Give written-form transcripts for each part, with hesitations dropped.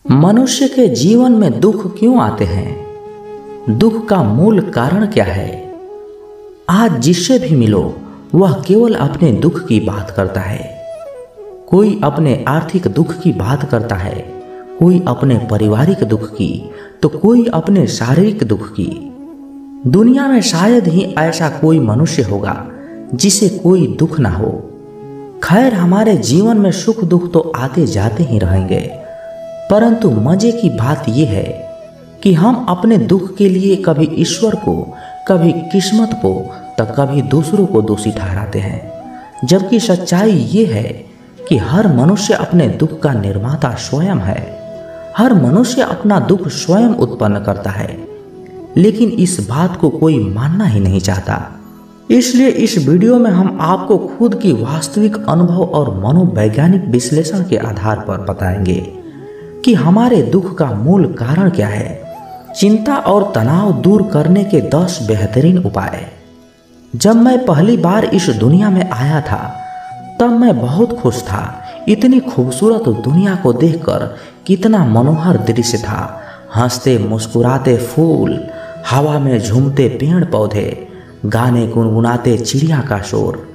मनुष्य के जीवन में दुख क्यों आते हैं? दुख का मूल कारण क्या है? आज जिससे भी मिलो वह केवल अपने दुख की बात करता है। कोई अपने आर्थिक दुख की बात करता है, कोई अपने पारिवारिक दुख की, तो कोई अपने शारीरिक दुख की। दुनिया में शायद ही ऐसा कोई मनुष्य होगा जिसे कोई दुख ना हो। खैर, हमारे जीवन में सुख दुख तो आते जाते ही रहेंगे, परंतु मजे की बात यह है कि हम अपने दुख के लिए कभी ईश्वर को, कभी किस्मत को, तो कभी दूसरों को दोषी ठहराते हैं। जबकि सच्चाई ये है कि हर मनुष्य अपने दुख का निर्माता स्वयं है। हर मनुष्य अपना दुख स्वयं उत्पन्न करता है, लेकिन इस बात को कोई मानना ही नहीं चाहता। इसलिए इस वीडियो में हम आपको खुद की वास्तविक अनुभव और मनोवैज्ञानिक विश्लेषण के आधार पर बताएंगे कि हमारे दुख का मूल कारण क्या है। चिंता और तनाव दूर करने के 10 बेहतरीन उपाय। जब मैं पहली बार इस दुनिया में आया था तब मैं बहुत खुश था। इतनी खूबसूरत दुनिया को देखकर कितना मनोहर दृश्य था। हंसते मुस्कुराते फूल, हवा में झूमते पेड़ पौधे, गाने गुनगुनाते चिड़िया का शोर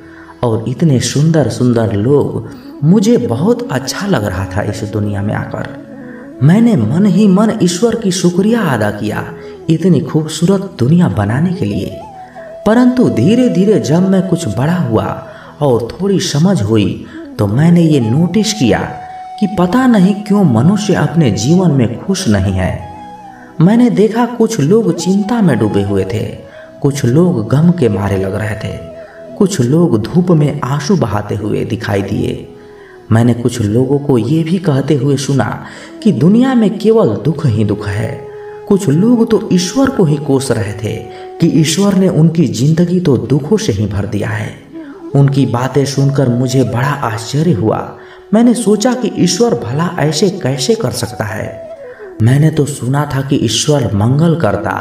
और इतने सुंदर सुंदर लोग। मुझे बहुत अच्छा लग रहा था इस दुनिया में आकर। मैंने मन ही मन ईश्वर की शुक्रिया अदा किया इतनी खूबसूरत दुनिया बनाने के लिए। परंतु धीरे धीरे जब मैं कुछ बड़ा हुआ और थोड़ी समझ हुई तो मैंने ये नोटिस किया कि पता नहीं क्यों मनुष्य अपने जीवन में खुश नहीं है। मैंने देखा कुछ लोग चिंता में डूबे हुए थे, कुछ लोग गम के मारे लग रहे थे, कुछ लोग धूप में आंसू बहाते हुए दिखाई दिए। मैंने कुछ लोगों को ये भी कहते हुए सुना कि दुनिया में केवल दुख ही दुख है। कुछ लोग तो ईश्वर को ही कोस रहे थे कि ईश्वर ने उनकी जिंदगी तो दुखों से ही भर दिया है। उनकी बातें सुनकर मुझे बड़ा आश्चर्य हुआ। मैंने सोचा कि ईश्वर भला ऐसे कैसे कर सकता है। मैंने तो सुना था कि ईश्वर मंगल करता,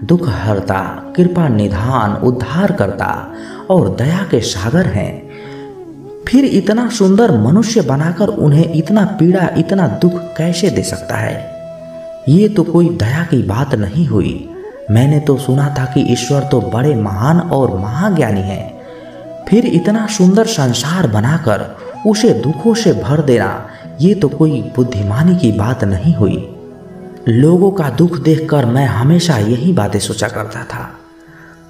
दुख हरता, कृपा निधान, उद्धार करता और दया के सागर हैं। फिर इतना सुंदर मनुष्य बनाकर उन्हें इतना पीड़ा, इतना दुख कैसे दे सकता है? ये तो कोई दया की बात नहीं हुई। मैंने तो सुना था कि ईश्वर तो बड़े महान और महाज्ञानी हैं। फिर इतना सुंदर संसार बनाकर उसे दुखों से भर देना, ये तो कोई बुद्धिमानी की बात नहीं हुई। लोगों का दुख देखकर मैं हमेशा यही बातें सोचा करता था।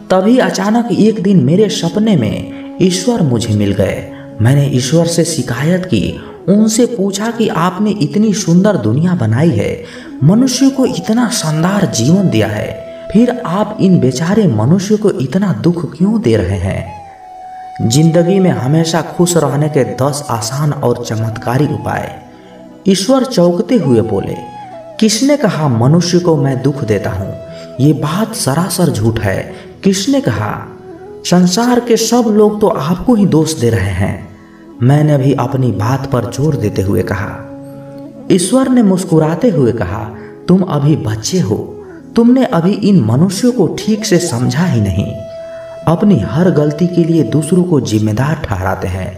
तभी अचानक एक दिन मेरे सपने में ईश्वर मुझे मिल गए। मैंने ईश्वर से शिकायत की, उनसे पूछा कि आपने इतनी सुंदर दुनिया बनाई है, मनुष्य को इतना शानदार जीवन दिया है, फिर आप इन बेचारे मनुष्य को इतना दुख क्यों दे रहे हैं? जिंदगी में हमेशा खुश रहने के 10 आसान और चमत्कारी उपाय। ईश्वर चौंकते हुए बोले, किसने कहा मनुष्य को मैं दुख देता हूँ? ये बात सरासर झूठ है। किसने कहा? संसार के सब लोग तो आपको ही दोष दे रहे हैं। मैंने भी अपनी बात पर जोर देते हुए कहा। ईश्वर ने मुस्कुराते हुए कहा, तुम अभी बच्चे हो, तुमने अभी इन मनुष्यों को ठीक से समझा ही नहीं। अपनी हर गलती के लिए दूसरों को जिम्मेदार ठहराते हैं।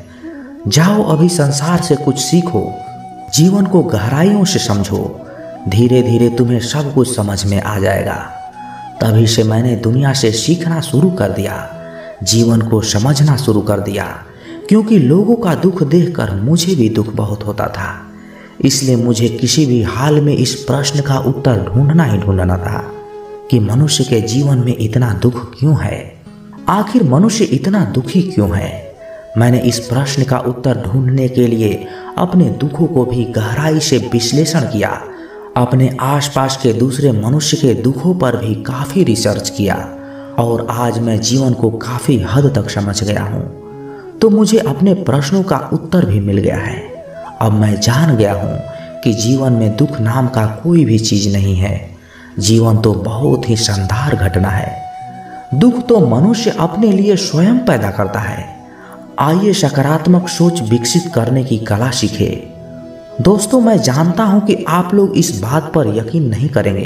जाओ अभी संसार से कुछ सीखो, जीवन को गहराइयों से समझो। धीरे धीरे तुम्हें सब कुछ समझ में आ जाएगा। तभी से मैंने दुनिया से सीखना शुरू कर दिया, जीवन को समझना शुरू कर दिया, क्योंकि लोगों का दुख देखकर मुझे भी दुख बहुत होता था। इसलिए मुझे किसी भी हाल में इस प्रश्न का उत्तर ढूंढना ही ढूंढना था कि मनुष्य के जीवन में इतना दुख क्यों है? आखिर मनुष्य इतना दुखी क्यों है? मैंने इस प्रश्न का उत्तर ढूंढने के लिए अपने दुखों को भी गहराई से विश्लेषण किया। अपने आसपास के दूसरे मनुष्य के दुखों पर भी काफ़ी रिसर्च किया और आज मैं जीवन को काफ़ी हद तक समझ गया हूँ। तो मुझे अपने प्रश्नों का उत्तर भी मिल गया है। अब मैं जान गया हूँ कि जीवन में दुख नाम का कोई भी चीज़ नहीं है। जीवन तो बहुत ही शानदार घटना है। दुख तो मनुष्य अपने लिए स्वयं पैदा करता है। आइए सकारात्मक सोच विकसित करने की कला सीखे। दोस्तों, मैं जानता हूँ कि आप लोग इस बात पर यकीन नहीं करेंगे,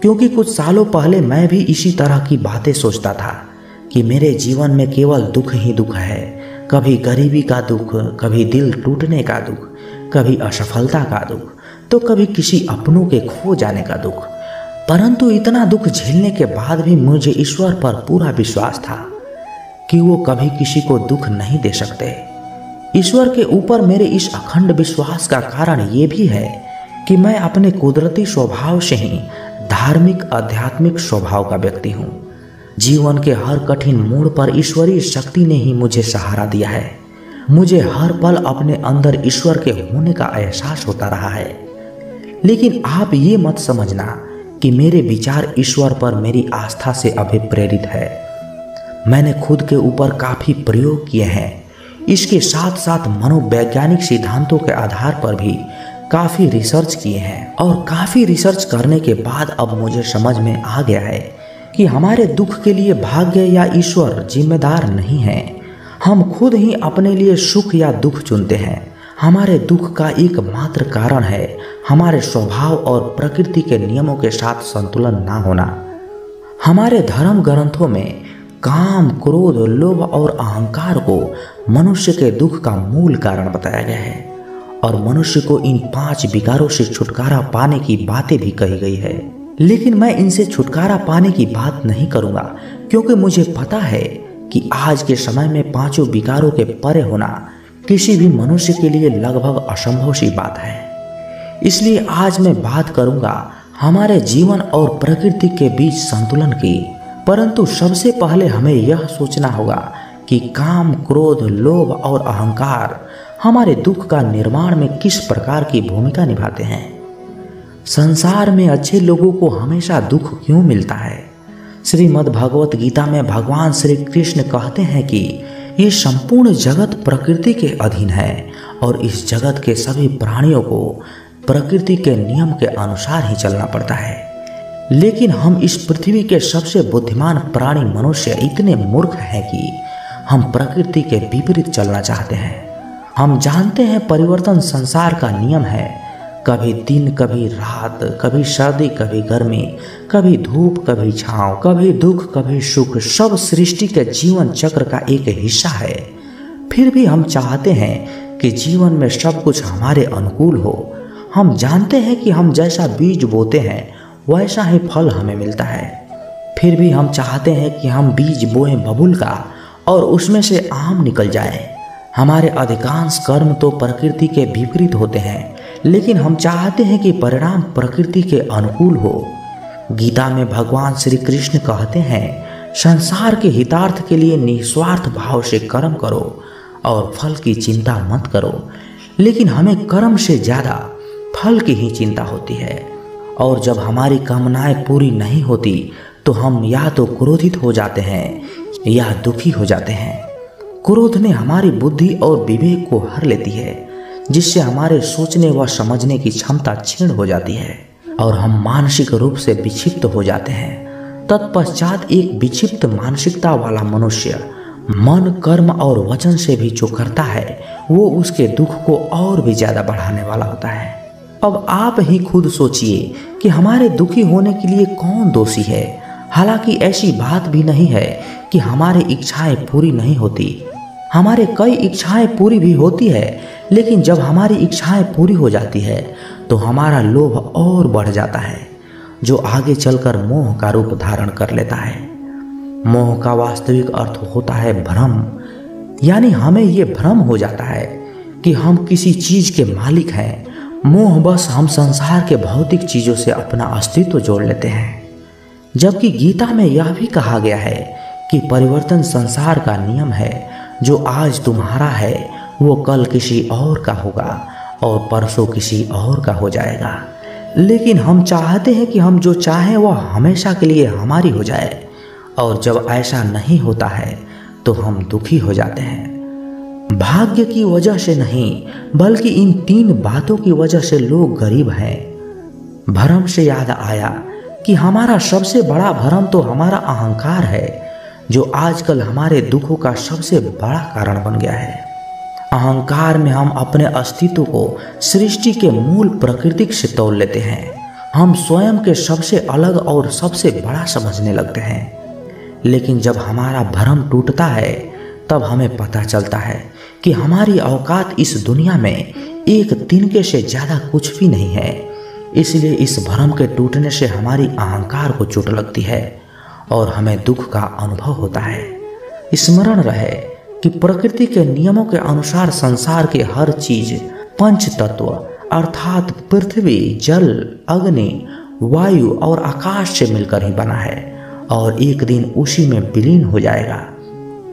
क्योंकि कुछ सालों पहले मैं भी इसी तरह की बातें सोचता था कि मेरे जीवन में केवल दुख ही दुख है। कभी गरीबी का दुख, कभी दिल टूटने का दुख, कभी असफलता का दुख, तो कभी किसी अपनों के खो जाने का दुख। परंतु इतना दुख झेलने के बाद भी मुझे ईश्वर पर पूरा विश्वास था कि वो कभी किसी को दुख नहीं दे सकते। ईश्वर के ऊपर मेरे इस अखंड विश्वास का कारण ये भी है कि मैं अपने कुदरती स्वभाव से ही धार्मिक आध्यात्मिक स्वभाव का व्यक्ति हूँ। जीवन के हर कठिन मोड़ पर ईश्वरीय शक्ति ने ही मुझे सहारा दिया है। मुझे हर पल अपने अंदर ईश्वर के होने का एहसास होता रहा है। लेकिन आप ये मत समझना कि मेरे विचार ईश्वर पर मेरी आस्था से अभिप्रेरित है। मैंने खुद के ऊपर काफी प्रयोग किए हैं। इसके साथ साथ मनोवैज्ञानिक सिद्धांतों के आधार पर भी काफी रिसर्च किए हैं और काफी रिसर्च करने के बाद अब मुझे समझ में आ गया है कि हमारे दुख के लिए भाग्य या ईश्वर जिम्मेदार नहीं है। हम खुद ही अपने लिए सुख या दुख चुनते हैं। हमारे दुख का एकमात्र कारण है हमारे स्वभाव और प्रकृति के नियमों के साथ संतुलन ना होना। हमारे धर्म ग्रंथों में काम, क्रोध, लोभ और अहंकार को मनुष्य के दुख का मूल कारण बताया गया है और मनुष्य को इन 5 विकारों से छुटकारा पाने की बातें भी कही गई है। लेकिन मैं इनसे छुटकारा पाने की बात नहीं करूंगा, क्योंकि मुझे पता है कि आज के समय में 5 विकारों के परे होना किसी भी मनुष्य के लिए लगभग असंभव सी बात है। इसलिए आज मैं बात करूंगा हमारे जीवन और प्रकृति के बीच संतुलन की। परंतु सबसे पहले हमें यह सोचना होगा कि काम, क्रोध, लोभ और अहंकार हमारे दुख का निर्माण में किस प्रकार की भूमिका निभाते हैं। संसार में अच्छे लोगों को हमेशा दुख क्यों मिलता है? श्रीमद् भगवत गीता में भगवान श्री कृष्ण कहते हैं कि ये संपूर्ण जगत प्रकृति के अधीन है और इस जगत के सभी प्राणियों को प्रकृति के नियम के अनुसार ही चलना पड़ता है। लेकिन हम इस पृथ्वी के सबसे बुद्धिमान प्राणी मनुष्य इतने मूर्ख हैं कि हम प्रकृति के विपरीत चलना चाहते हैं। हम जानते हैं परिवर्तन संसार का नियम है। कभी दिन, कभी रात, कभी सर्दी, कभी गर्मी, कभी धूप, कभी छांव, कभी दुख, कभी सुख, सब सृष्टि के जीवन चक्र का एक हिस्सा है। फिर भी हम चाहते हैं कि जीवन में सब कुछ हमारे अनुकूल हो। हम जानते हैं कि हम जैसा बीज बोते हैं वैसा ही फल हमें मिलता है। फिर भी हम चाहते हैं कि हम बीज बोएं बबूल का और उसमें से आम निकल जाए। हमारे अधिकांश कर्म तो प्रकृति के विपरीत होते हैं, लेकिन हम चाहते हैं कि परिणाम प्रकृति के अनुकूल हो। गीता में भगवान श्री कृष्ण कहते हैं, संसार के हितार्थ के लिए निस्वार्थ भाव से कर्म करो और फल की चिंता मत करो। लेकिन हमें कर्म से ज्यादा फल की ही चिंता होती है और जब हमारी कामनाएं पूरी नहीं होती तो हम या तो क्रोधित हो जाते हैं या दुखी हो जाते हैं। क्रोध ने हमारी बुद्धि और विवेक को हर लेती है, जिससे हमारे सोचने व समझने की क्षमता क्षीण हो जाती है और हम मानसिक रूप से विक्षिप्त हो जाते हैं। तत्पश्चात एक विक्षिप्त मानसिकता वाला मनुष्य मन, कर्म और वचन से भी जो करता है वो उसके दुख को और भी ज्यादा बढ़ाने वाला होता है। अब आप ही खुद सोचिए कि हमारे दुखी होने के लिए कौन दोषी है। हालांकि ऐसी बात भी नहीं है कि हमारी इच्छाएं पूरी नहीं होती। हमारे कई इच्छाएं पूरी भी होती है, लेकिन जब हमारी इच्छाएं पूरी हो जाती है तो हमारा लोभ और बढ़ जाता है, जो आगे चलकर मोह का रूप धारण कर लेता है। मोह का वास्तविक अर्थ होता है भ्रम, यानी हमें ये भ्रम हो जाता है कि हम किसी चीज के मालिक हैं। मोह बस हम संसार के भौतिक चीजों से अपना अस्तित्व जोड़ लेते हैं, जबकि गीता में यह भी कहा गया है कि परिवर्तन संसार का नियम है। जो आज तुम्हारा है वो कल किसी और का होगा और परसों किसी और का हो जाएगा। लेकिन हम चाहते हैं कि हम जो चाहें वह हमेशा के लिए हमारी हो जाए, और जब ऐसा नहीं होता है तो हम दुखी हो जाते हैं। भाग्य की वजह से नहीं, बल्कि इन 3 बातों की वजह से लोग गरीब हैं। भ्रम से याद आया कि हमारा सबसे बड़ा भ्रम तो हमारा अहंकार है, जो आजकल हमारे दुखों का सबसे बड़ा कारण बन गया है। अहंकार में हम अपने अस्तित्व को सृष्टि के मूल प्राकृतिक से तोल लेते हैं। हम स्वयं के सबसे अलग और सबसे बड़ा समझने लगते हैं। लेकिन जब हमारा भ्रम टूटता है तब हमें पता चलता है कि हमारी औकात इस दुनिया में एक तिनके से ज़्यादा कुछ भी नहीं है। इसलिए इस भ्रम के टूटने से हमारी अहंकार को चोट लगती है और हमें दुख का अनुभव होता है। स्मरण रहे कि प्रकृति के नियमों के अनुसार संसार के हर चीज पंच तत्व अर्थात पृथ्वी, जल, अग्नि, वायु और आकाश से मिलकर ही बना है और एक दिन उसी में विलीन हो जाएगा।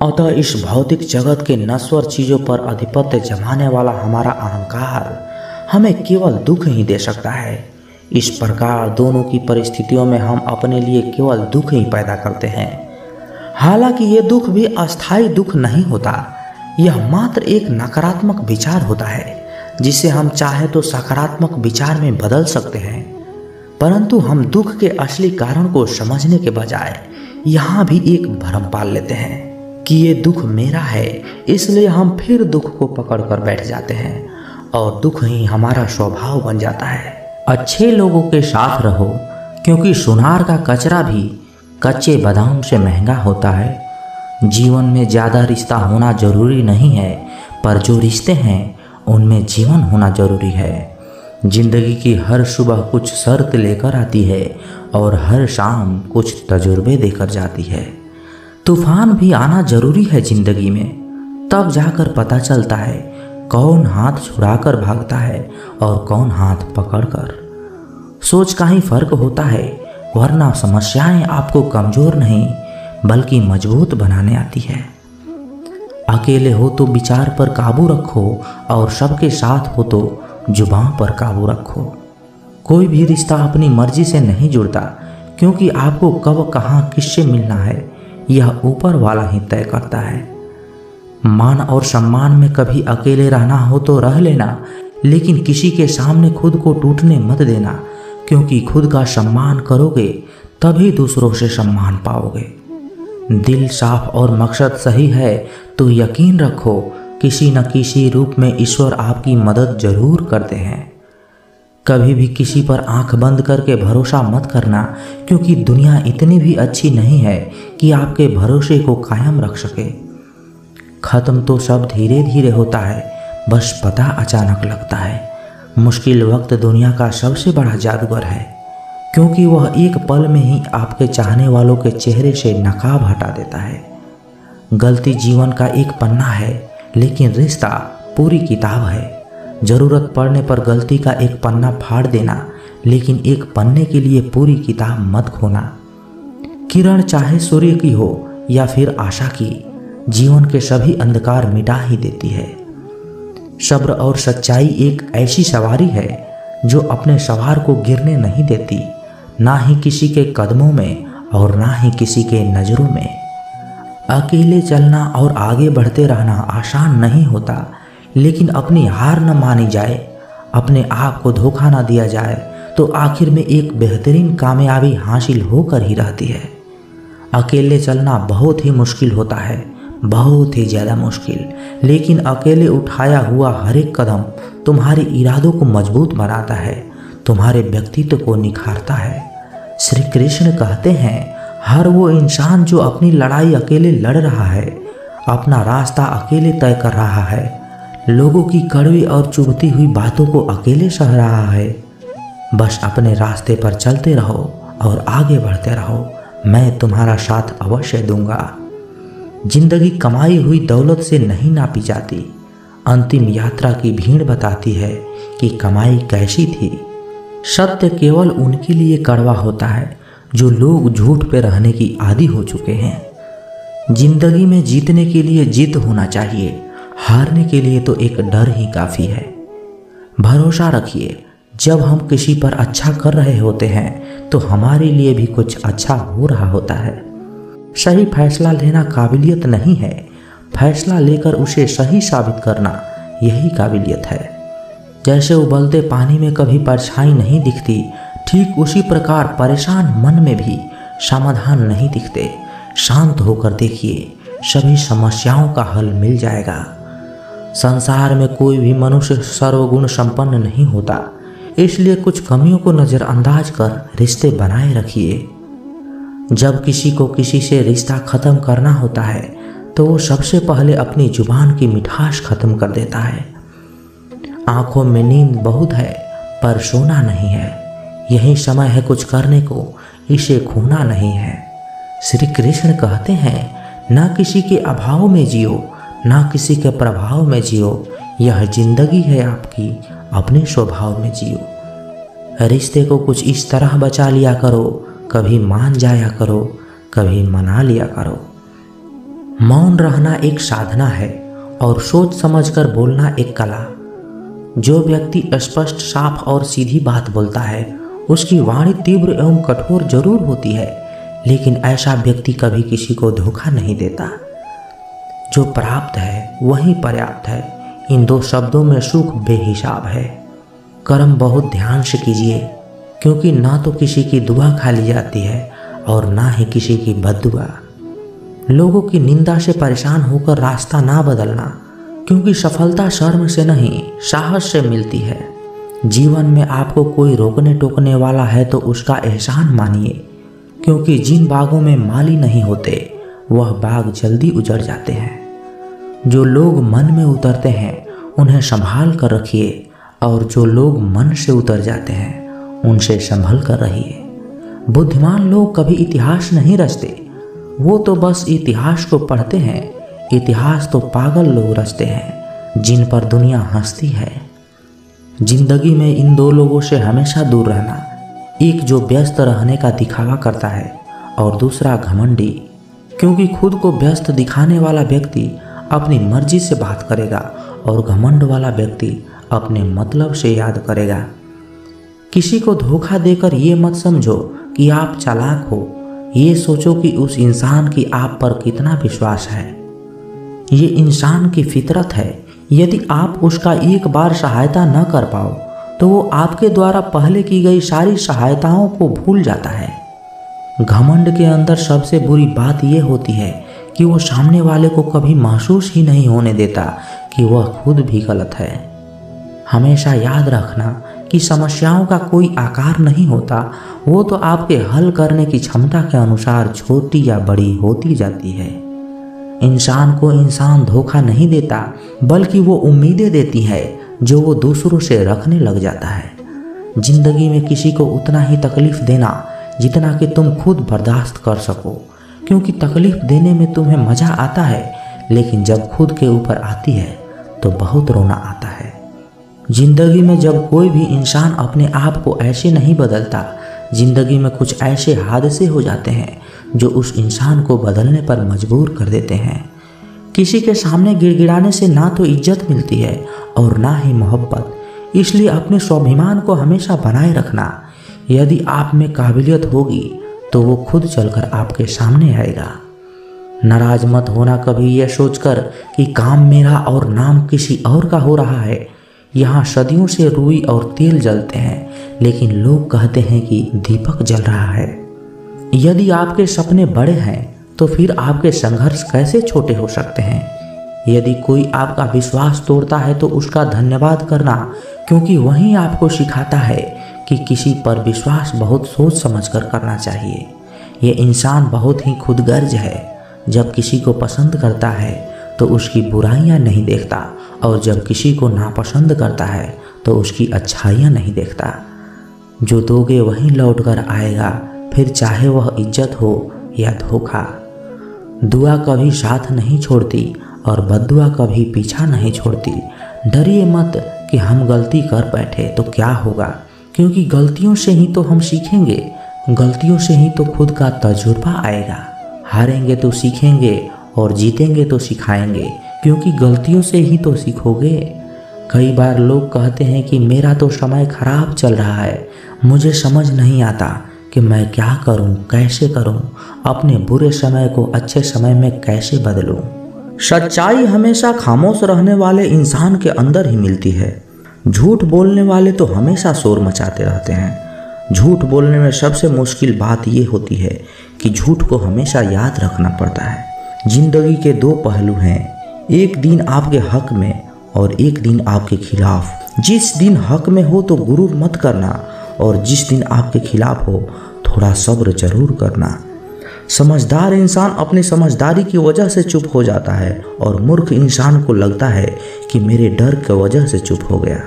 अतः इस भौतिक जगत के नश्वर चीजों पर आधिपत्य जमाने वाला हमारा अहंकार हमें केवल दुख ही दे सकता है। इस प्रकार दोनों की परिस्थितियों में हम अपने लिए केवल दुख ही पैदा करते हैं। हालांकि ये दुख भी अस्थायी दुख नहीं होता, यह मात्र एक नकारात्मक विचार होता है जिसे हम चाहे तो सकारात्मक विचार में बदल सकते हैं। परंतु हम दुख के असली कारण को समझने के बजाय यहाँ भी एक भ्रम पाल लेते हैं कि ये दुख मेरा है, इसलिए हम फिर दुख को पकड़ कर बैठ जाते हैं और दुख ही हमारा स्वभाव बन जाता है। अच्छे लोगों के साथ रहो, क्योंकि सुनार का कचरा भी कच्चे बादाम से महंगा होता है। जीवन में ज़्यादा रिश्ता होना जरूरी नहीं है, पर जो रिश्ते हैं उनमें जीवन होना जरूरी है। जिंदगी की हर सुबह कुछ शर्त लेकर आती है और हर शाम कुछ तजुर्बे देकर जाती है। तूफान भी आना जरूरी है जिंदगी में, तब जाकर पता चलता है कौन हाथ छुड़ाकर भागता है और कौन हाथ पकड़कर। सोच का ही फर्क होता है, वरना समस्याएं आपको कमजोर नहीं बल्कि मजबूत बनाने आती है। अकेले हो तो विचार पर काबू रखो और सबके साथ हो तो जुबान पर काबू रखो। कोई भी रिश्ता अपनी मर्जी से नहीं जुड़ता, क्योंकि आपको कब कहाँ किससे मिलना है यह ऊपर वाला ही तय करता है। मान और सम्मान में कभी अकेले रहना हो तो रह लेना, लेकिन किसी के सामने खुद को टूटने मत देना, क्योंकि खुद का सम्मान करोगे तभी दूसरों से सम्मान पाओगे। दिल साफ और मकसद सही है तो यकीन रखो किसी न किसी रूप में ईश्वर आपकी मदद जरूर करते हैं। कभी भी किसी पर आंख बंद करके भरोसा मत करना, क्योंकि दुनिया इतनी भी अच्छी नहीं है कि आपके भरोसे को कायम रख सके। खत्म तो सब धीरे धीरे होता है, बस पता अचानक लगता है। मुश्किल वक्त दुनिया का सबसे बड़ा जादूगर है, क्योंकि वह एक पल में ही आपके चाहने वालों के चेहरे से नकाब हटा देता है। गलती जीवन का एक पन्ना है, लेकिन रिश्ता पूरी किताब है। जरूरत पड़ने पर गलती का एक पन्ना फाड़ देना, लेकिन एक पन्ने के लिए पूरी किताब मत खोना। किरण चाहे सूर्य की हो या फिर आशा की, जीवन के सभी अंधकार मिटा ही देती है। सब्र और सच्चाई एक ऐसी सवारी है जो अपने सवार को गिरने नहीं देती, ना ही किसी के कदमों में और ना ही किसी के नज़रों में। अकेले चलना और आगे बढ़ते रहना आसान नहीं होता, लेकिन अपनी हार न मानी जाए, अपने आप को धोखा न दिया जाए तो आखिर में एक बेहतरीन कामयाबी हासिल होकर ही रहती है। अकेले चलना बहुत ही मुश्किल होता है, बहुत ही ज़्यादा मुश्किल, लेकिन अकेले उठाया हुआ हर एक कदम तुम्हारे इरादों को मजबूत बनाता है, तुम्हारे व्यक्तित्व को निखारता है। श्री कृष्ण कहते हैं, हर वो इंसान जो अपनी लड़ाई अकेले लड़ रहा है, अपना रास्ता अकेले तय कर रहा है, लोगों की कड़वी और चुभती हुई बातों को अकेले सह रहा है, बस अपने रास्ते पर चलते रहो और आगे बढ़ते रहो, मैं तुम्हारा साथ अवश्य दूंगा। जिंदगी कमाई हुई दौलत से नहीं नापी जाती, अंतिम यात्रा की भीड़ बताती है कि कमाई कैसी थी। सत्य केवल उनके लिए कड़वा होता है जो लोग झूठ पे रहने की आदी हो चुके हैं। जिंदगी में जीतने के लिए जिद होना चाहिए, हारने के लिए तो एक डर ही काफ़ी है। भरोसा रखिए, जब हम किसी पर अच्छा कर रहे होते हैं तो हमारे लिए भी कुछ अच्छा हो रहा होता है। सही फैसला लेना काबिलियत नहीं है, फैसला लेकर उसे सही साबित करना यही काबिलियत है। जैसे उबलते पानी में कभी परछाई नहीं दिखती, ठीक उसी प्रकार परेशान मन में भी समाधान नहीं दिखते। शांत होकर देखिए, सभी समस्याओं का हल मिल जाएगा। संसार में कोई भी मनुष्य सर्वगुण संपन्न नहीं होता, इसलिए कुछ कमियों को नज़रअंदाज कर रिश्ते बनाए रखिए। जब किसी को किसी से रिश्ता ख़त्म करना होता है तो वो सबसे पहले अपनी जुबान की मिठास खत्म कर देता है। आंखों में नींद बहुत है पर सोना नहीं है। यही समय है कुछ करने को, इसे खोना नहीं है। श्री कृष्ण कहते हैं, ना किसी के अभाव में जियो, ना किसी के प्रभाव में जियो। यह जिंदगी है आपकी, अपने स्वभाव में जियो। रिश्ते को कुछ इस तरह बचा लिया करो, कभी मान जाया करो, कभी मना लिया करो। मौन रहना एक साधना है और सोच समझकर बोलना एक कला। जो व्यक्ति स्पष्ट, साफ और सीधी बात बोलता है उसकी वाणी तीव्र एवं कठोर जरूर होती है, लेकिन ऐसा व्यक्ति कभी किसी को धोखा नहीं देता। जो प्राप्त है वही पर्याप्त है। इन दो शब्दों में सुख बेहिसाब है। कर्म बहुत ध्यान से कीजिए, क्योंकि ना तो किसी की दुआ खा ली जाती है और ना ही किसी की बद्दुआ। लोगों की निंदा से परेशान होकर रास्ता ना बदलना, क्योंकि सफलता शर्म से नहीं साहस से मिलती है। जीवन में आपको कोई रोकने टोकने वाला है तो उसका एहसान मानिए, क्योंकि जिन बागों में माली नहीं होते वह बाग जल्दी उजड़ जाते हैं। जो लोग मन में उतरते हैं उन्हें संभाल कर रखिए, और जो लोग मन से उतर जाते हैं उनसे संभल कर रहिए। बुद्धिमान लोग कभी इतिहास नहीं रचते, वो तो बस इतिहास को पढ़ते हैं। इतिहास तो पागल लोग रचते हैं जिन पर दुनिया हंसती है। जिंदगी में इन दो लोगों से हमेशा दूर रहना, एक जो व्यस्त रहने का दिखावा करता है और दूसरा घमंडी, क्योंकि खुद को व्यस्त दिखाने वाला व्यक्ति अपनी मर्जी से बात करेगा और घमंड वाला व्यक्ति अपने मतलब से याद करेगा। किसी को धोखा देकर ये मत समझो कि आप चालाक हो, ये सोचो कि उस इंसान की आप पर कितना विश्वास है। ये इंसान की फितरत है। यदि आप उसका एक बार सहायता न कर पाओ तो वो आपके द्वारा पहले की गई सारी सहायताओं को भूल जाता है। घमंड के अंदर सबसे बुरी बात यह होती है कि वो सामने वाले को कभी महसूस ही नहीं होने देता कि वह खुद भी गलत है। हमेशा याद रखना कि समस्याओं का कोई आकार नहीं होता, वो तो आपके हल करने की क्षमता के अनुसार छोटी या बड़ी होती जाती है। इंसान को इंसान धोखा नहीं देता, बल्कि वो उम्मीदें देती है जो वो दूसरों से रखने लग जाता है। जिंदगी में किसी को उतना ही तकलीफ देना जितना कि तुम खुद बर्दाश्त कर सको, क्योंकि तकलीफ देने में तुम्हें मज़ा आता है, लेकिन जब खुद के ऊपर आती है तो बहुत रोना आता है। जिंदगी में जब कोई भी इंसान अपने आप को ऐसे नहीं बदलता, जिंदगी में कुछ ऐसे हादसे हो जाते हैं जो उस इंसान को बदलने पर मजबूर कर देते हैं। किसी के सामने गिड़गिड़ाने से ना तो इज्जत मिलती है और ना ही मोहब्बत, इसलिए अपने स्वाभिमान को हमेशा बनाए रखना। यदि आप में काबिलियत होगी तो वो खुद चलकर आपके सामने आएगा। नाराज मत होना कभी यह सोचकर कि काम मेरा और नाम किसी और का हो रहा है। यहाँ सदियों से रुई और तेल जलते हैं, लेकिन लोग कहते हैं कि दीपक जल रहा है। यदि आपके सपने बड़े हैं तो फिर आपके संघर्ष कैसे छोटे हो सकते हैं। यदि कोई आपका विश्वास तोड़ता है तो उसका धन्यवाद करना, क्योंकि वही आपको सिखाता है कि किसी पर विश्वास बहुत सोच समझकर करना चाहिए। ये इंसान बहुत ही खुदगर्ज है। जब किसी को पसंद करता है तो उसकी बुराइयां नहीं देखता, और जब किसी को नापसंद करता है तो उसकी अच्छाइयां नहीं देखता। जो दोगे वही लौट कर आएगा, फिर चाहे वह इज्जत हो या धोखा। दुआ कभी साथ नहीं छोड़ती और बद्दुआ कभी पीछा नहीं छोड़ती। डरिए मत कि हम गलती कर बैठे तो क्या होगा, क्योंकि गलतियों से ही तो हम सीखेंगे, गलतियों से ही तो खुद का तजुर्बा आएगा। हारेंगे तो सीखेंगे और जीतेंगे तो सिखाएंगे, क्योंकि गलतियों से ही तो सीखोगे। कई बार लोग कहते हैं कि मेरा तो समय खराब चल रहा है, मुझे समझ नहीं आता कि मैं क्या करूं, कैसे करूं, अपने बुरे समय को अच्छे समय में कैसे बदलूं। सच्चाई हमेशा खामोश रहने वाले इंसान के अंदर ही मिलती है। झूठ बोलने वाले तो हमेशा शोर मचाते रहते हैं। झूठ बोलने में सबसे मुश्किल बात ये होती है कि झूठ को हमेशा याद रखना पड़ता है। जिंदगी के दो पहलू हैं, एक दिन आपके हक में और एक दिन आपके खिलाफ। जिस दिन हक में हो तो गुरूर मत करना, और जिस दिन आपके खिलाफ हो थोड़ा सब्र जरूर करना। समझदार इंसान अपनी समझदारी की वजह से चुप हो जाता है और मूर्ख इंसान को लगता है कि मेरे डर की वजह से चुप हो गया।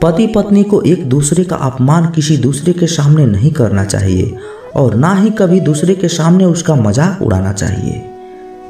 पति पत्नी को एक दूसरे का अपमान किसी दूसरे के सामने नहीं करना चाहिए और ना ही कभी दूसरे के सामने उसका मजाक उड़ाना चाहिए।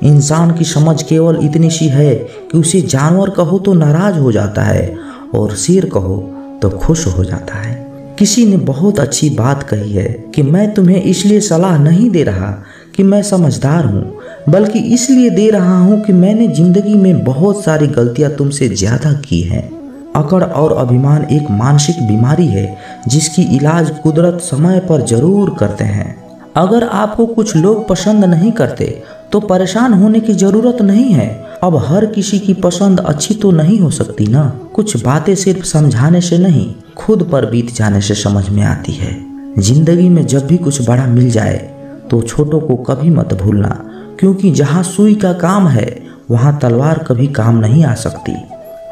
इंसान की समझ केवल इतनी सी है कि उसे जानवर कहो तो नाराज हो जाता है और शेर कहो तो खुश हो जाता है। किसी ने बहुत अच्छी बात कही है कि मैं तुम्हें इसलिए सलाह नहीं दे रहा कि मैं समझदार हूँ, बल्कि इसलिए दे रहा हूँ कि मैंने जिंदगी में बहुत सारी गलतियाँ तुमसे ज्यादा की हैं। अकड़ और अभिमान एक मानसिक बीमारी है जिसकी इलाज कुदरत समय पर जरूर करते हैं। अगर आपको कुछ लोग पसंद नहीं करते तो परेशान होने की जरूरत नहीं है। अब हर किसी की पसंद अच्छी तो नहीं हो सकती ना। कुछ बातें सिर्फ समझाने से नहीं, खुद पर बीत जाने से समझ में आती है। जिंदगी में जब भी कुछ बड़ा मिल जाए तो छोटों को कभी मत भूलना, क्योंकि जहाँ सुई का काम है वहाँ तलवार कभी काम नहीं आ सकती।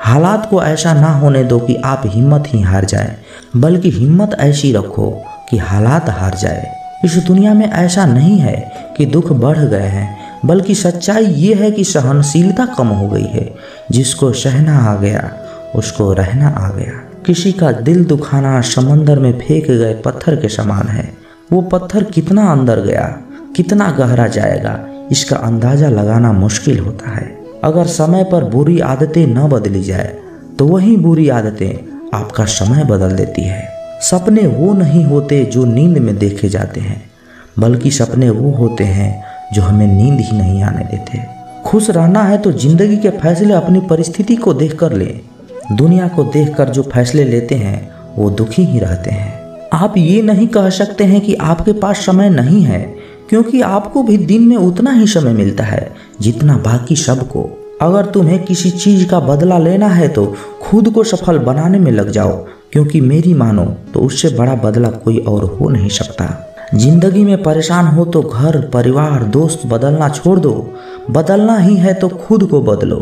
हालात को ऐसा ना होने दो कि आप हिम्मत ही हार जाए, बल्कि हिम्मत ऐसी रखो कि हालात हार जाए। इस दुनिया में ऐसा नहीं है कि दुख बढ़ गए हैं, बल्कि सच्चाई ये है कि सहनशीलता कम हो गई है। जिसको सहना आ गया उसको रहना आ गया। किसी का दिल दुखाना समंदर में फेंक गए पत्थर के समान है। वो पत्थर कितना अंदर गया, कितना गहरा जाएगा, इसका अंदाजा लगाना मुश्किल होता है। अगर समय पर बुरी आदतें न बदली जाए तो वही बुरी आदतें आपका समय बदल देती है। सपने वो नहीं होते जो नींद में देखे जाते हैं, बल्कि सपने वो होते हैं जो हमें नींद ही नहीं आने देते। खुश रहना है तो जिंदगी के फैसले अपनी परिस्थिति को देखकर लें। दुनिया को देखकर जो फैसले लेते हैं वो दुखी ही रहते हैं। आप ये नहीं कह सकते हैं कि आपके पास समय नहीं है, क्योंकि आपको भी दिन में उतना ही समय मिलता है जितना बाकी सबको। अगर तुम्हें किसी चीज का बदला लेना है तो खुद को सफल बनाने में लग जाओ, क्योंकि मेरी मानो तो उससे बड़ा बदला कोई और हो नहीं सकता। जिंदगी में परेशान हो तो घर, परिवार, दोस्त बदलना छोड़ दो। बदलना ही है तो खुद को बदलो।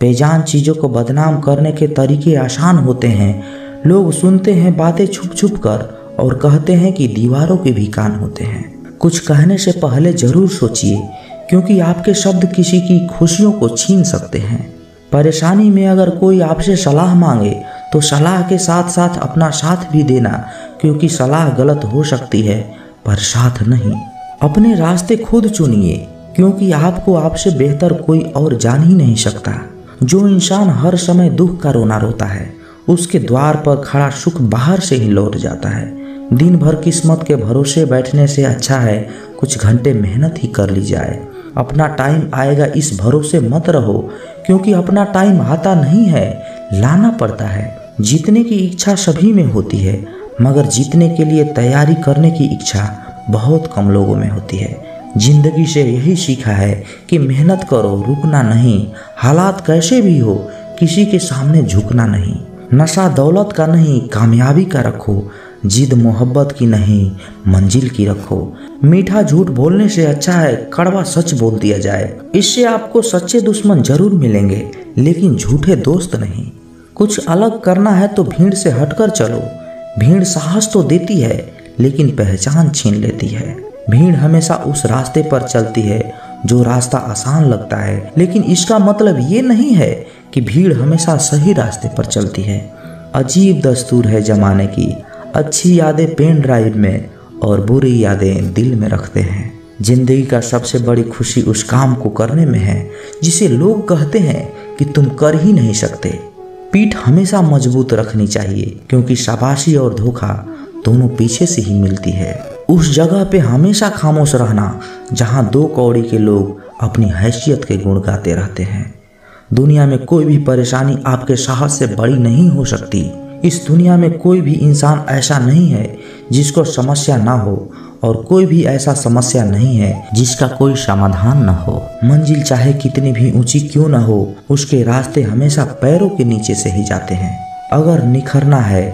बेजान चीजों को बदनाम करने के तरीके आसान होते हैं। लोग सुनते हैं बातें छुप छुप कर और कहते हैं कि दीवारों के भी कान होते हैं। कुछ कहने से पहले जरूर सोचिए, क्योंकि आपके शब्द किसी की खुशियों को छीन सकते हैं। परेशानी में अगर कोई आपसे सलाह मांगे तो सलाह के साथ साथ अपना साथ भी देना, क्योंकि सलाह गलत हो सकती है पर साथ नहीं। अपने रास्ते खुद चुनिए, क्योंकि आपको आपसे बेहतर कोई और जान ही नहीं सकता। जो इंसान हर समय दुख का रोना रोता है, उसके द्वार पर खड़ा सुख बाहर से ही लौट जाता है। दिन भर किस्मत के भरोसे बैठने से अच्छा है कुछ घंटे मेहनत ही कर ली जाए। अपना टाइम आएगा इस भरोसे मत रहो, क्योंकि अपना टाइम आता नहीं है, लाना पड़ता है। जीतने की इच्छा सभी में होती है, मगर जीतने के लिए तैयारी करने की इच्छा बहुत कम लोगों में होती है। जिंदगी से यही सीखा है कि मेहनत करो, रुकना नहीं। हालात कैसे भी हो, किसी के सामने झुकना नहीं। नशा दौलत का नहीं, कामयाबी का रखो। जिद मोहब्बत की नहीं, मंजिल की रखो। मीठा झूठ बोलने से अच्छा है कड़वा सच बोल दिया जाए। इससे आपको सच्चे दुश्मन जरूर मिलेंगे, लेकिन झूठे दोस्त नहीं। कुछ अलग करना है तो भीड़ से हटकर चलो। भीड़ साहस तो देती है, लेकिन पहचान छीन लेती है। भीड़ हमेशा उस रास्ते पर चलती है जो रास्ता आसान लगता है, लेकिन इसका मतलब ये नहीं है कि भीड़ हमेशा सही रास्ते पर चलती है। अजीब दस्तूर है जमाने की, अच्छी यादें पेन ड्राइव में और बुरी यादें दिल में रखते हैं। जिंदगी का सबसे बड़ी खुशी उस काम को करने में है जिसे लोग कहते हैं कि तुम कर ही नहीं सकते। पीठ हमेशा मजबूत रखनी चाहिए, क्योंकि शाबाशी और धोखा दोनों पीछे से ही मिलती है। उस जगह पे हमेशा खामोश रहना जहां दो कौड़ी के लोग अपनी हैसियत के गुण गाते रहते हैं। दुनिया में कोई भी परेशानी आपके साहस से बड़ी नहीं हो सकती। इस दुनिया में कोई भी इंसान ऐसा नहीं है जिसको समस्या ना हो, और कोई भी ऐसा समस्या नहीं है जिसका कोई समाधान न हो। मंजिल चाहे कितनी भी ऊंची क्यों न हो, उसके रास्ते हमेशा पैरों के नीचे से ही जाते हैं। अगर निखरना है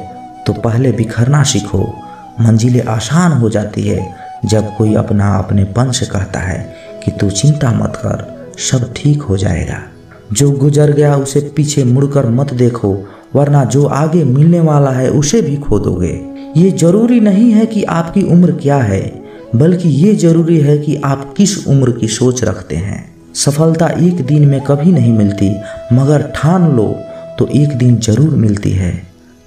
तो पहले बिखरना सीखो। मंजिलें आसान हो जाती है जब कोई अपनेपन से कहता है कि तू चिंता मत कर, सब ठीक हो जाएगा। जो गुजर गया उसे पीछे मुड़कर मत देखो, वरना जो आगे मिलने वाला है उसे भी खो दोगे। ये जरूरी नहीं है कि आपकी उम्र क्या है, बल्कि ये जरूरी है कि आप किस उम्र की सोच रखते हैं। सफलता एक दिन में कभी नहीं मिलती, मगर ठान लो तो एक दिन जरूर मिलती है।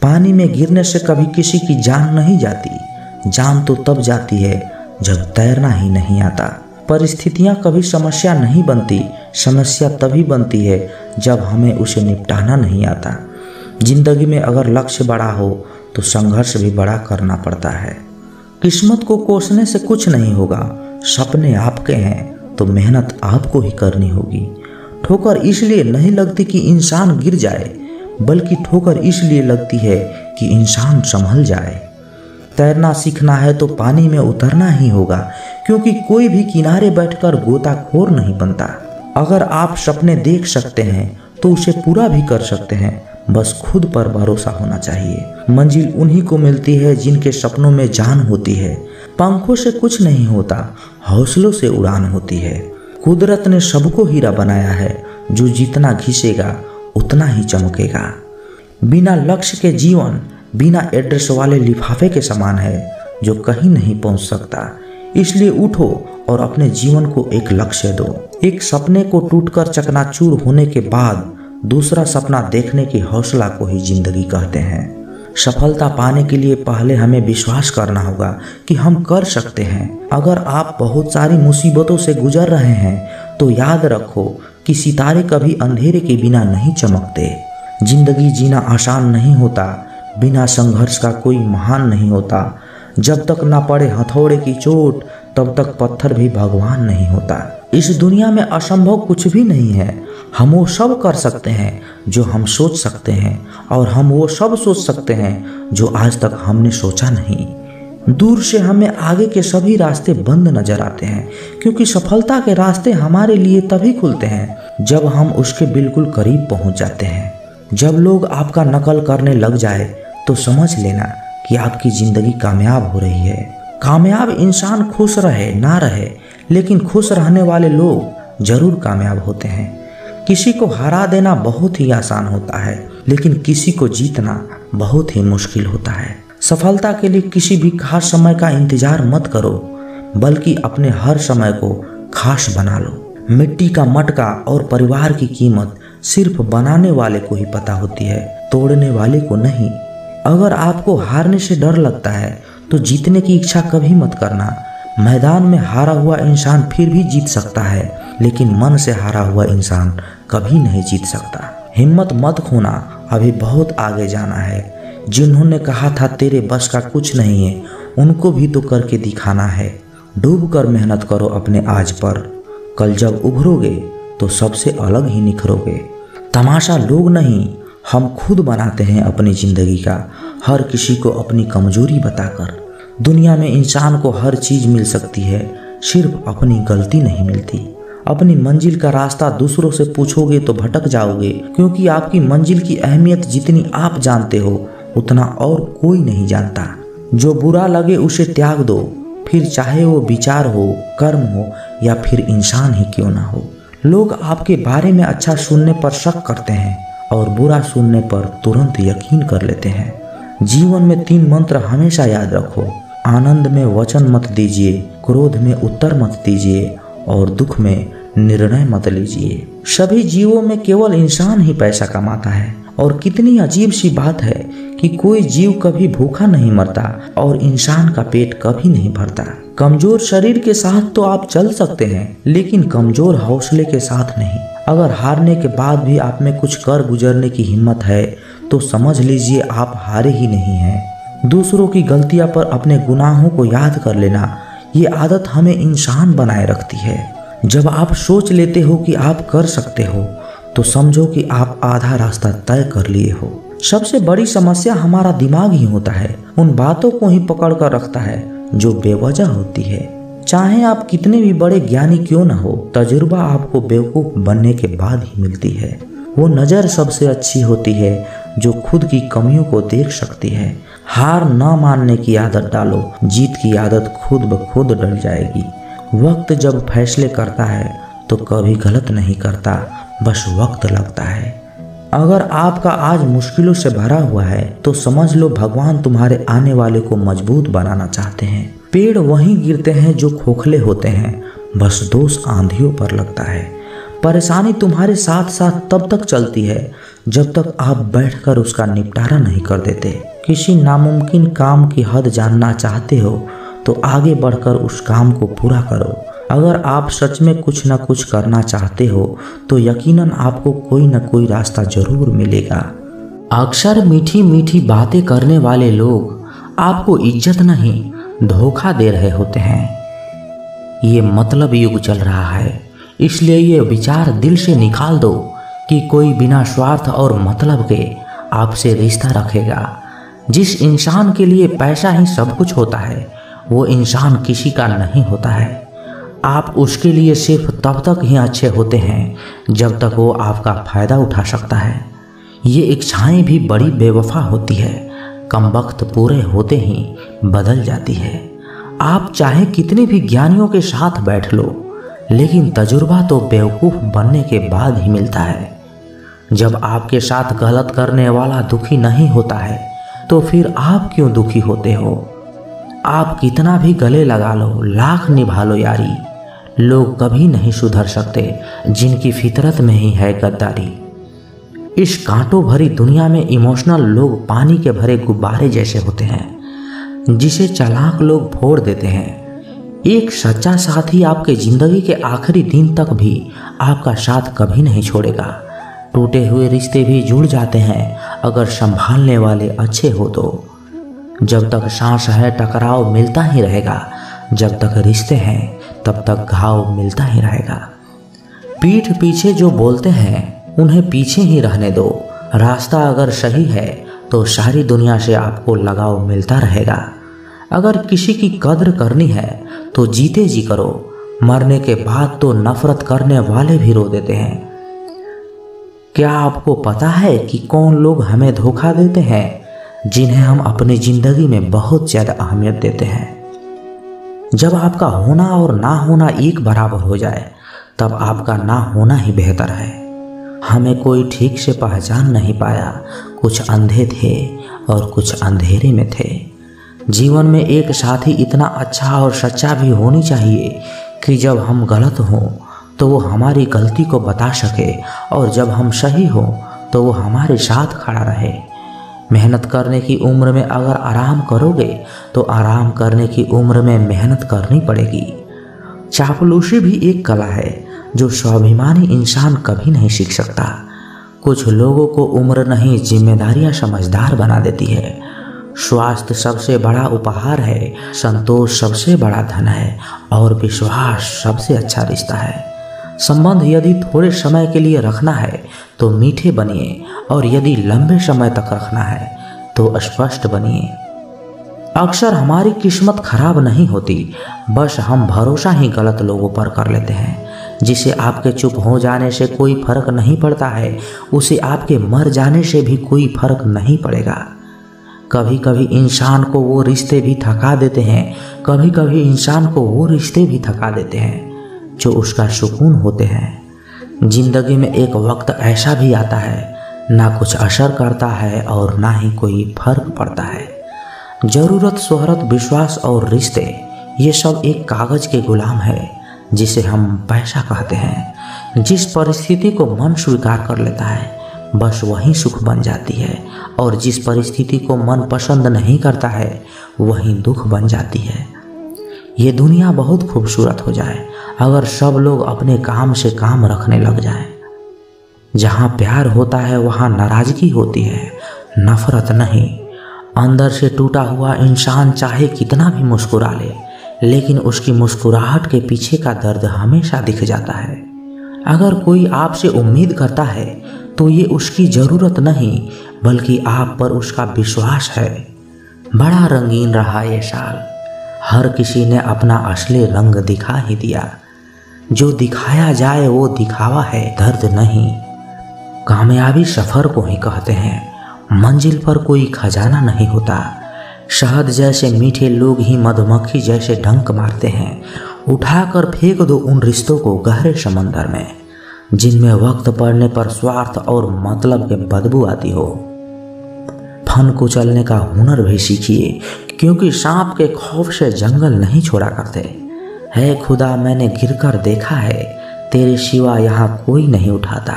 पानी में गिरने से कभी किसी की जान नहीं जाती। जान तो तब जाती है जब तैरना ही नहीं आता। परिस्थितियां कभी समस्या नहीं बनती, समस्या तभी बनती है जब हमें उसे निपटाना नहीं आता। जिंदगी में अगर लक्ष्य बड़ा हो तो संघर्ष भी बड़ा करना पड़ता है। किस्मत को कोसने से कुछ नहीं होगा। सपने आपके हैं तो मेहनत आपको ही करनी होगी। ठोकर इसलिए नहीं लगती कि इंसान गिर जाए, बल्कि ठोकर इसलिए लगती है कि इंसान संभल जाए। तैरना सीखना है तो पानी में उतरना ही होगा, क्योंकि कोई भी किनारे बैठकर गोताखोर नहीं बनता। अगर आप सपने देख सकते हैं तो उसे पूरा भी कर सकते हैं, बस खुद पर भरोसा होना चाहिए। मंजिल उन्हीं को मिलती है जिनके सपनों में जान होती है। पंखों से कुछ नहीं होता, हौसलों से उड़ान होती है। कुदरत ने सबको हीरा बनाया है, जो जितना घिसेगा उतना ही चमकेगा। बिना लक्ष्य के जीवन बिना एड्रेस वाले लिफाफे के समान है, जो कहीं नहीं पहुंच सकता। इसलिए उठो और अपने जीवन को एक लक्ष्य दो। एक सपने को टूटकर चकनाचूर होने के बाद दूसरा सपना देखने की हौसला को ही जिंदगी कहते हैं। सफलता पाने के लिए पहले हमें विश्वास करना होगा कि हम कर सकते हैं। अगर आप बहुत सारी मुसीबतों से गुजर रहे हैं तो याद रखो कि सितारे कभी अंधेरे के बिना नहीं चमकते। जिंदगी जीना आसान नहीं होता, बिना संघर्ष का कोई महान नहीं होता। जब तक ना पड़े हथौड़े की चोट तब तक पत्थर भी भगवान नहीं होता। इस दुनिया में असंभव कुछ भी नहीं है। हम वो सब कर सकते हैं जो हम सोच सकते हैं, और हम वो सब सोच सकते हैं जो आज तक हमने सोचा नहीं। दूर से हमें आगे के सभी रास्ते बंद नजर आते हैं, क्योंकि सफलता के रास्ते हमारे लिए तभी खुलते हैं जब हम उसके बिल्कुल करीब पहुंच जाते हैं। जब लोग आपका नकल करने लग जाए तो समझ लेना कि आपकी जिंदगी कामयाब हो रही है। कामयाब इंसान खुश रहे ना रहे, लेकिन खुश रहने वाले लोग जरूर कामयाब होते हैं। किसी को हरा देना बहुत ही आसान होता है, लेकिन किसी को जीतना बहुत ही मुश्किल होता है। सफलता के लिए किसी भी खास समय का इंतजार मत करो, बल्कि अपने हर समय को खास बना लो। मिट्टी का मटका और परिवार की कीमत सिर्फ बनाने वाले को ही पता होती है, तोड़ने वाले को नहीं। अगर आपको हारने से डर लगता है तो जीतने की इच्छा कभी मत करना। मैदान में हारा हुआ इंसान फिर भी जीत सकता है, लेकिन मन से हारा हुआ इंसान कभी नहीं जीत सकता। हिम्मत मत खोना, अभी बहुत आगे जाना है। जिन्होंने कहा था तेरे बस का कुछ नहीं है, उनको भी तो करके दिखाना है। डूब कर मेहनत करो अपने आज पर, कल जब उभरोगे तो सबसे अलग ही निखरोगे। तमाशा लोग नहीं, हम खुद बनाते हैं अपनी जिंदगी का, हर किसी को अपनी कमजोरी बताकर। दुनिया में इंसान को हर चीज मिल सकती है, सिर्फ अपनी गलती नहीं मिलती। अपनी मंजिल का रास्ता दूसरों से पूछोगे तो भटक जाओगे, क्योंकि आपकी मंजिल की अहमियत जितनी आप जानते हो उतना और कोई नहीं जानता। जो बुरा लगे उसे त्याग दो, फिर चाहे वो विचार हो, कर्म हो या फिर इंसान ही क्यों ना हो। लोग आपके बारे में अच्छा सुनने पर शक करते हैं और बुरा सुनने पर तुरंत यकीन कर लेते हैं। जीवन में 3 मंत्र हमेशा याद रखो। आनंद में वचन मत दीजिए, क्रोध में उत्तर मत दीजिए और दुख में निर्णय मत लीजिए। सभी जीवों में केवल इंसान ही पैसा कमाता है, और कितनी अजीब सी बात है कि कोई जीव कभी भूखा नहीं मरता और इंसान का पेट कभी नहीं भरता। कमजोर शरीर के साथ तो आप चल सकते हैं, लेकिन कमजोर हौसले के साथ नहीं। अगर हारने के बाद भी आप में कुछ कर गुजरने की हिम्मत है तो समझ लीजिए आप हारे ही नहीं हैं। दूसरों की गलतियां पर अपने गुनाहों को याद कर लेना, ये आदत हमें इंसान बनाए रखती है। जब आप सोच लेते हो कि आप कर सकते हो तो समझो कि आप आधा रास्ता तय कर लिए हो। सबसे बड़ी समस्या हमारा दिमाग ही होता है, उन बातों को ही पकड़ कर रखता है जो बेवजह होती है। चाहे आप कितने भी बड़े ज्ञानी क्यों न हो, तजुर्बा आपको बेवकूफ बनने के बाद ही मिलती है। वो नज़र सबसे अच्छी होती है जो खुद की कमियों को देख सकती है। हार न मानने की आदत डालो, जीत की आदत खुद ब खुद डल जाएगी। वक्त जब फैसले करता है तो कभी गलत नहीं करता, बस वक्त लगता है। अगर आपका आज मुश्किलों से भरा हुआ है तो समझ लो भगवान तुम्हारे आने वाले को मजबूत बनाना चाहते हैं। पेड़ वहीं गिरते हैं जो खोखले होते हैं, बस दोष आंधियों पर लगता है। परेशानी तुम्हारे साथ साथ तब तक चलती है जब तक आप बैठकर उसका निपटारा नहीं कर देते। किसी नामुमकिन काम की हद जानना चाहते हो तो आगे बढ़कर उस काम को पूरा करो। अगर आप सच में कुछ न कुछ करना चाहते हो तो यकीनन आपको कोई न कोई रास्ता जरूर मिलेगा। अक्सर मीठी मीठी बातें करने वाले लोग आपको इज्जत नहीं धोखा दे रहे होते हैं। ये मतलब युग चल रहा है, इसलिए ये विचार दिल से निकाल दो कि कोई बिना स्वार्थ और मतलब के आपसे रिश्ता रखेगा। जिस इंसान के लिए पैसा ही सब कुछ होता है वो इंसान किसी का नहीं होता है। आप उसके लिए सिर्फ तब तक ही अच्छे होते हैं जब तक वो आपका फायदा उठा सकता है। ये इच्छाएं भी बड़ी बेवफा होती है, कम वक्त पूरे होते ही बदल जाती है। आप चाहे कितने भी ज्ञानियों के साथ बैठ लो, लेकिन तजुर्बा तो बेवकूफ़ बनने के बाद ही मिलता है। जब आपके साथ गलत करने वाला दुखी नहीं होता है तो फिर आप क्यों दुखी होते हो? आप कितना भी गले लगा लो, लाख निभा लो यारी, लोग कभी नहीं सुधर सकते जिनकी फितरत में ही है गद्दारी। इस कांटों भरी दुनिया में इमोशनल लोग पानी के भरे गुब्बारे जैसे होते हैं जिसे चालाक लोग फोड़ देते हैं। एक सच्चा साथी आपके जिंदगी के आखिरी दिन तक भी आपका साथ कभी नहीं छोड़ेगा। टूटे हुए रिश्ते भी जुड़ जाते हैं अगर संभालने वाले अच्छे हो तो। जब तक सांस है टकराव मिलता ही रहेगा, जब तक रिश्ते हैं तब तक घाव मिलता ही रहेगा। पीठ पीछे जो बोलते हैं उन्हें पीछे ही रहने दो। रास्ता अगर सही है तो सारी दुनिया से आपको लगाव मिलता रहेगा। अगर किसी की कद्र करनी है तो जीते जी करो, मरने के बाद तो नफरत करने वाले भी रो देते हैं। क्या आपको पता है कि कौन लोग हमें धोखा देते हैं? जिन्हें हम अपनी जिंदगी में बहुत ज़्यादा अहमियत देते हैं। जब आपका होना और ना होना एक बराबर हो जाए तब आपका ना होना ही बेहतर है। हमें कोई ठीक से पहचान नहीं पाया, कुछ अंधे थे और कुछ अंधेरे में थे। जीवन में एक साथी इतना अच्छा और सच्चा भी होनी चाहिए कि जब हम गलत हों तो वो हमारी गलती को बता सके और जब हम सही हों तो वो हमारे साथ खड़ा रहे। मेहनत करने की उम्र में अगर आराम करोगे तो आराम करने की उम्र में मेहनत करनी पड़ेगी। चापलूसी भी एक कला है जो स्वाभिमानी इंसान कभी नहीं सीख सकता। कुछ लोगों को उम्र नहीं जिम्मेदारियां समझदार बना देती है। स्वास्थ्य सबसे बड़ा उपहार है, संतोष सबसे बड़ा धन है और विश्वास सबसे अच्छा रिश्ता है। संबंध यदि थोड़े समय के लिए रखना है तो मीठे बनिए और यदि लंबे समय तक रखना है तो स्पष्ट बनिए। अक्सर हमारी किस्मत खराब नहीं होती, बस हम भरोसा ही गलत लोगों पर कर लेते हैं। जिसे आपके चुप हो जाने से कोई फर्क नहीं पड़ता है उसे आपके मर जाने से भी कोई फर्क नहीं पड़ेगा। कभी कभी इंसान को वो रिश्ते भी थका देते हैं, कभी कभी इंसान को वो रिश्ते भी थका देते हैं जो उसका सुकून होते हैं। जिंदगी में एक वक्त ऐसा भी आता है ना कुछ असर करता है और ना ही कोई फर्क पड़ता है। जरूरत, शोहरत, विश्वास और रिश्ते ये सब एक कागज के गुलाम है जिसे हम पैसा कहते हैं। जिस परिस्थिति को मन स्वीकार कर लेता है बस वही सुख बन जाती है और जिस परिस्थिति को मन पसंद नहीं करता है वही दुख बन जाती है। ये दुनिया बहुत खूबसूरत हो जाए अगर सब लोग अपने काम से काम रखने लग जाएं। जहाँ प्यार होता है वहाँ नाराजगी होती है, नफरत नहीं। अंदर से टूटा हुआ इंसान चाहे कितना भी मुस्कुरा ले लेकिन उसकी मुस्कुराहट के पीछे का दर्द हमेशा दिख जाता है। अगर कोई आपसे उम्मीद करता है तो ये उसकी ज़रूरत नहीं बल्कि आप पर उसका विश्वास है। बड़ा रंगीन रहा ये साल, हर किसी ने अपना असली रंग दिखा ही दिया। जो दिखाया जाए वो दिखावा है, दर्द नहीं। कामयाबी सफ़र को ही कहते हैं, मंजिल पर कोई खजाना नहीं होता। शहद जैसे मीठे लोग ही मधुमक्खी जैसे डंक मारते हैं। उठाकर फेंक दो उन रिश्तों को गहरे समंदर में जिनमें वक्त पड़ने पर स्वार्थ और मतलब के बदबू आती हो। फन कुचलने का हुनर भी सीखिए क्योंकि सांप के खौफ से जंगल नहीं छोड़ा करते। है खुदा, मैंने गिरकर देखा है, तेरे सिवा यहाँ कोई नहीं उठाता।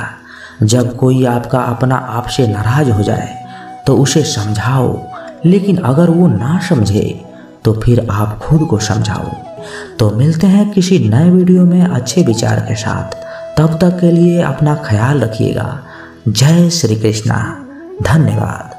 जब कोई आपका अपना आपसे नाराज हो जाए तो उसे समझाओ, लेकिन अगर वो ना समझे तो फिर आप खुद को समझाओ। तो मिलते हैं किसी नए वीडियो में अच्छे विचार के साथ। तब तक के लिए अपना ख्याल रखिएगा। जय श्री कृष्णा। धन्यवाद।